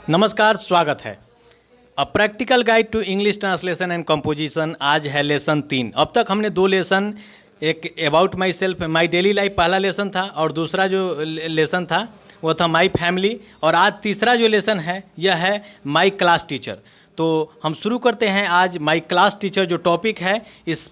नमस्कार, स्वागत है। A practical guide to English translation and composition. आज है लेसन 3। अब तक हमने 2 लेसन, एक about my self my daily life पहला लेसन था और दूसरा जो लेसन था वो था माई फैमिली, और आज तीसरा जो लेसन है यह है माई क्लास टीचर। तो हम शुरू करते हैं आज माई क्लास टीचर जो टॉपिक है इस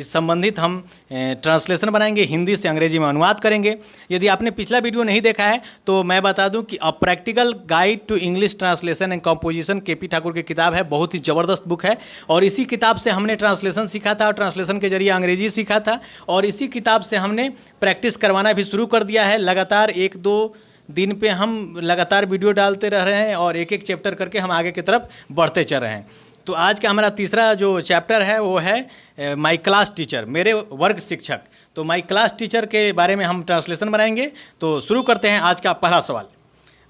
संबंधित हम ट्रांसलेशन बनाएंगे, हिंदी से अंग्रेजी में अनुवाद करेंगे। यदि आपने पिछला वीडियो नहीं देखा है तो मैं बता दूं कि a practical guide to English translation and composition K P. Thakur की किताब है, बहुत ही ज़बरदस्त बुक है। और इसी किताब से हमने ट्रांसलेशन सीखा था और ट्रांसलेशन के जरिए अंग्रेजी सीखा था, और इसी किताब से हमने प्रैक्टिस करवाना भी शुरू कर दिया है। लगातार 1-2 दिन पे हम लगातार वीडियो डालते रह रहे हैं और एक एक चैप्टर करके हम आगे की तरफ बढ़ते चल रहे हैं। तो आज का हमारा तीसरा जो चैप्टर है वो है माई क्लास टीचर, मेरे वर्ग शिक्षक। तो माई क्लास टीचर के बारे में हम ट्रांसलेशन बनाएंगे। तो शुरू करते हैं आज का पहला सवाल।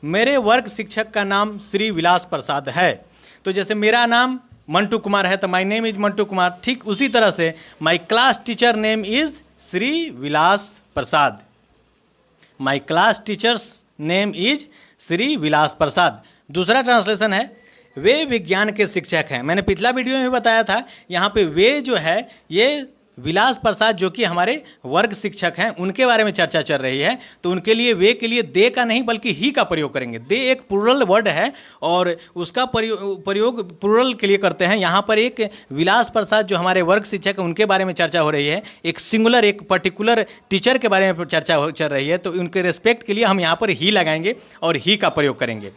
मेरे वर्ग शिक्षक का नाम श्री विलास प्रसाद है। तो जैसे मेरा नाम मंटू कुमार है तो my name is Mantu Kumar, ठीक उसी तरह से my class teacher name is Shri Vilas Prasad. My class teacher's name is Shri Vilas Prasad. दूसरा ट्रांसलेशन है वे विज्ञान के शिक्षक हैं। मैंने पिछला वीडियो में बताया था, यहाँ पे वे जो है ये विलास प्रसाद जो कि हमारे वर्ग शिक्षक हैं उनके बारे में चर्चा चल रही है। तो उनके लिए वे के लिए दे का नहीं बल्कि ही का प्रयोग करेंगे। दे एक प्लूरल वर्ड है और उसका प्रयोग प्लूरल के लिए करते हैं। यहाँ पर एक विलास प्रसाद जो हमारे वर्ग शिक्षक हैं उनके बारे में चर्चा हो रही है, एक सिंगुलर एक पर्टिकुलर चर के बारे में चर्चा चल रही है। तो उनके रिस्पेक्ट के लिए हम यहाँ पर ही लगाएंगे और ही का प्रयोग करेंगे।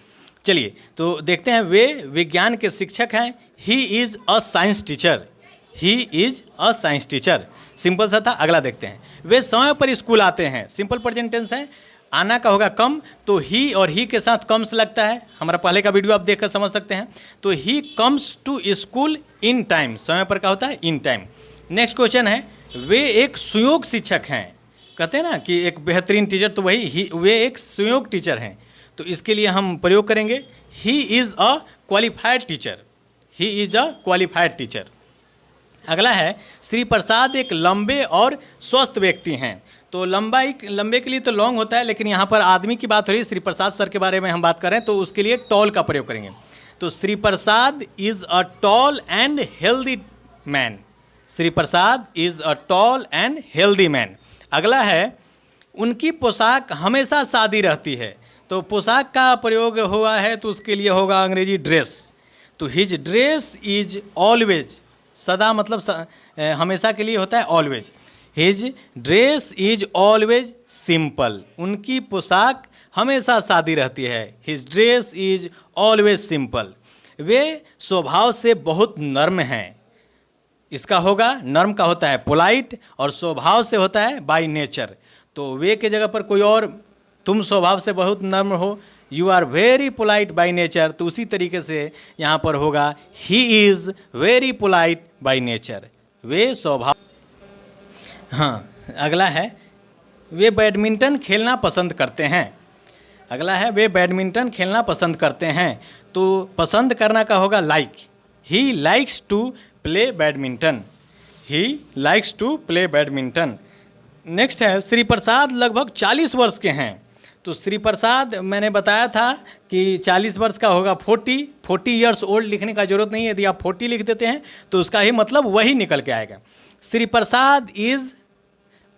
चलिए तो देखते हैं, वे विज्ञान के शिक्षक हैं। He is a science teacher. He is a science teacher, simple सा था। अगला देखते हैं, वे समय पर स्कूल आते हैं। सिंपल प्रेजेंट टेंस है, आना का होगा कम, तो ही और ही के साथ कम्स लगता है। हमारा पहले का वीडियो आप देखकर समझ सकते हैं। तो he comes to school in time, समय पर का होता है इन टाइम। नेक्स्ट क्वेश्चन है, वे एक सुयोग शिक्षक हैं। कहते हैं ना कि एक बेहतरीन टीचर, तो वही वे एक सुयोग टीचर हैं। तो इसके लिए हम प्रयोग करेंगे he is a qualified teacher. He is a qualified teacher. अगला है, श्री प्रसाद एक लंबे और स्वस्थ व्यक्ति हैं। तो लंबे के लिए तो लॉन्ग होता है, लेकिन यहाँ पर आदमी की बात हो रही है, श्री प्रसाद सर के बारे में हम बात करें तो उसके लिए टॉल का प्रयोग करेंगे। तो Shri Prasad is a tall and healthy man. Shri Prasad is a tall and healthy man. अगला है, उनकी पोशाक हमेशा सादी रहती है। तो पोशाक का प्रयोग हुआ है तो उसके लिए होगा अंग्रेजी ड्रेस। तो हिज ड्रेस इज ऑलवेज, सदा मतलब हमेशा के लिए होता है always. His dress is always simple. उनकी पोशाक हमेशा सादी रहती है। His dress is always simple. वे स्वभाव से बहुत नर्म हैं। इसका होगा, नर्म का होता है पोलाइट और स्वभाव से होता है बाय नेचर। तो वे के जगह पर कोई और, तुम स्वभाव से बहुत नर्म हो, you are very polite by nature. तो उसी तरीके से यहाँ पर होगा he is very polite by nature. वे स्वभाव। हाँ, अगला है, वे बैडमिंटन खेलना पसंद करते हैं। अगला है, वे बैडमिंटन खेलना पसंद करते हैं। तो पसंद करना का होगा like. He likes to play badminton. He likes to play badminton. Next है, श्री प्रसाद लगभग 40 वर्ष के हैं। तो श्री प्रसाद मैंने बताया था कि 40 वर्ष का होगा 40 ईयर्स ओल्ड लिखने का जरूरत नहीं है। यदि आप 40 लिख देते हैं तो उसका ही मतलब वही निकल के आएगा। श्री प्रसाद इज़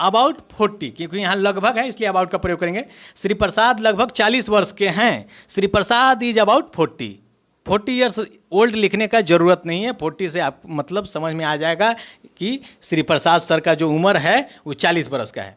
अबाउट 40, क्योंकि यहाँ लगभग है इसलिए अबाउट का प्रयोग करेंगे। श्री प्रसाद लगभग 40 वर्ष के हैं। Shri Prasad is about 40 years old लिखने का ज़रूरत नहीं है। 40 से आप मतलब समझ में आ जाएगा कि श्री प्रसाद सर का जो उम्र है वो 40 वर्ष का है।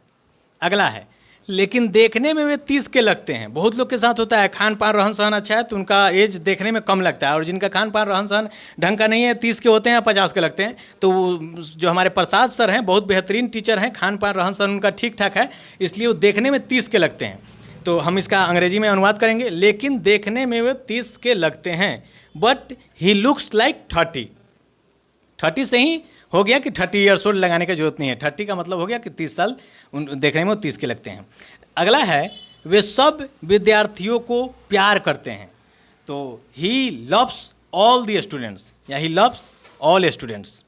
अगला है, लेकिन देखने में वे 30 के लगते हैं। बहुत लोग के साथ होता है, खान पान रहन सहन अच्छा है तो उनका एज देखने में कम लगता है, और जिनका खान पान रहन सहन ढंग का नहीं है 30 के होते हैं या 50 के लगते हैं। तो जो हमारे प्रसाद सर हैं बहुत बेहतरीन टीचर हैं, खान पान रहन सहन उनका ठीक ठाक है, इसलिए वो देखने में 30 के लगते हैं। तो हम इसका अंग्रेजी में अनुवाद करेंगे, लेकिन देखने में वे 30 के लगते हैं, बट ही लुक्स लाइक 30 से ही हो गया कि 30 ईयर्स ओल्ड लगाने की जरूरत नहीं है। 30 का मतलब हो गया कि 30 साल देखने में 30 के लगते हैं। अगला है, वे सब विद्यार्थियों को प्यार करते हैं। तो he loves all the students, या he loves all students.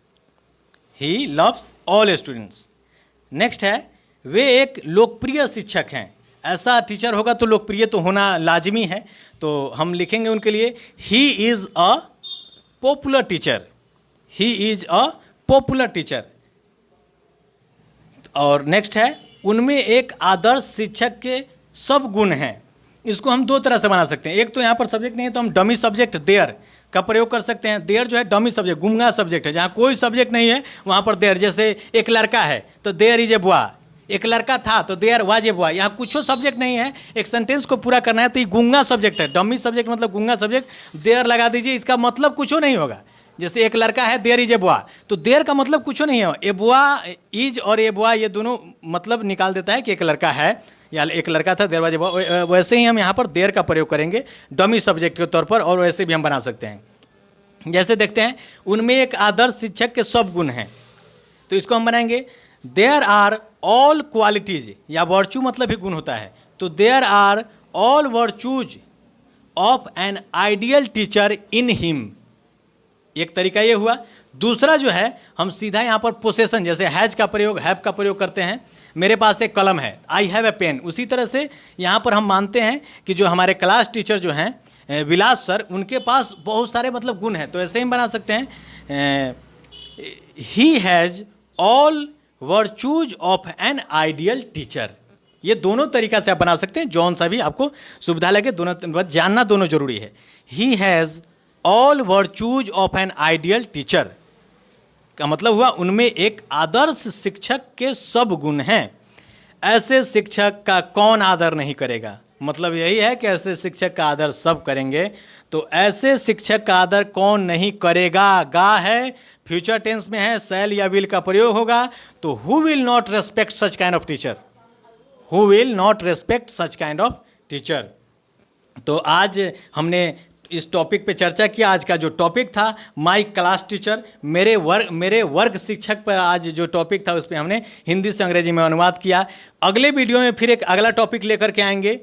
He loves all students. Next है, वे एक लोकप्रिय शिक्षक हैं। ऐसा टीचर होगा तो लोकप्रिय तो होना लाजमी है, तो हम लिखेंगे उनके लिए he is a popular teacher, he is a popular teacher. और नेक्स्ट है उनमें एक आदर्श शिक्षक के सब गुण हैं। इसको हम दो तरह से बना सकते हैं, एक तो यहाँ पर सब्जेक्ट नहीं है तो हम डमी सब्जेक्ट देयर का प्रयोग कर सकते हैं। देयर जो है डमी सब्जेक्ट, गुमगा सब्जेक्ट है, जहाँ कोई सब्जेक्ट नहीं है वहाँ पर देयर। जैसे एक लड़का है तो देयर इज ए बॉय, एक लड़का था तो देयर वाज ए बॉय। यहाँ कुछ सब्जेक्ट नहीं है, एक सेंटेंस को पूरा करना है तो ये गूंगा सब्जेक्ट है। डमी सब्जेक्ट मतलब गूंगा सब्जेक्ट, देयर लगा दीजिए, इसका मतलब कुछ नहीं होगा। जैसे एक लड़का है देयर इज ए बॉय, तो देयर का मतलब कुछ नहीं है। ए बॉय इज और ए बॉय ये दोनों मतलब निकाल देता है कि एक लड़का है या एक लड़का था, देयर वाज ए बॉय। वैसे ही हम यहाँ पर देयर का प्रयोग करेंगे डमी सब्जेक्ट के तौर पर, और वैसे भी हम बना सकते हैं। जैसे देखते हैं उनमें एक आदर्श शिक्षक के सब गुण हैं, तो इसको हम बनाएंगे देयर आर ऑल क्वालिटीज, या वर्चू मतलब ही गुण होता है, तो there are all virtues of an ideal teacher in him. एक तरीका ये हुआ। दूसरा जो है हम सीधा यहाँ पर पोसेशन, जैसे हैज का प्रयोग, हैव का प्रयोग करते हैं। मेरे पास एक कलम है, आई हैव ए पेन। उसी तरह से यहाँ पर हम मानते हैं कि जो हमारे क्लास टीचर जो हैं विलास सर, उनके पास बहुत सारे मतलब गुण हैं, तो ऐसे ही बना सकते हैं he has all virtues of an ideal teacher. ये दोनों तरीका से आप बना सकते हैं, जौन सा भी आपको सुविधा लगे, दोनों जानना दोनों जरूरी है। He has all virtues of an ideal teacher का मतलब हुआ उनमें एक आदर्श शिक्षक के सब गुण हैं। ऐसे शिक्षक का कौन आदर नहीं करेगा, मतलब यही है कि ऐसे शिक्षक का आदर सब करेंगे, तो ऐसे शिक्षक का आदर कौन नहीं करेगा। गा है, फ्यूचर टेंस में है, शैल या विल का प्रयोग होगा, तो who will not respect such kind of teacher, who will not respect such kind of teacher. तो आज हमने इस टॉपिक पे चर्चा किया। आज का जो टॉपिक था माय क्लास टीचर, मेरे वर्ग शिक्षक पर आज जो टॉपिक था उस पर हमने हिंदी से अंग्रेजी में अनुवाद किया। अगले वीडियो में फिर एक अगला टॉपिक लेकर के आएंगे।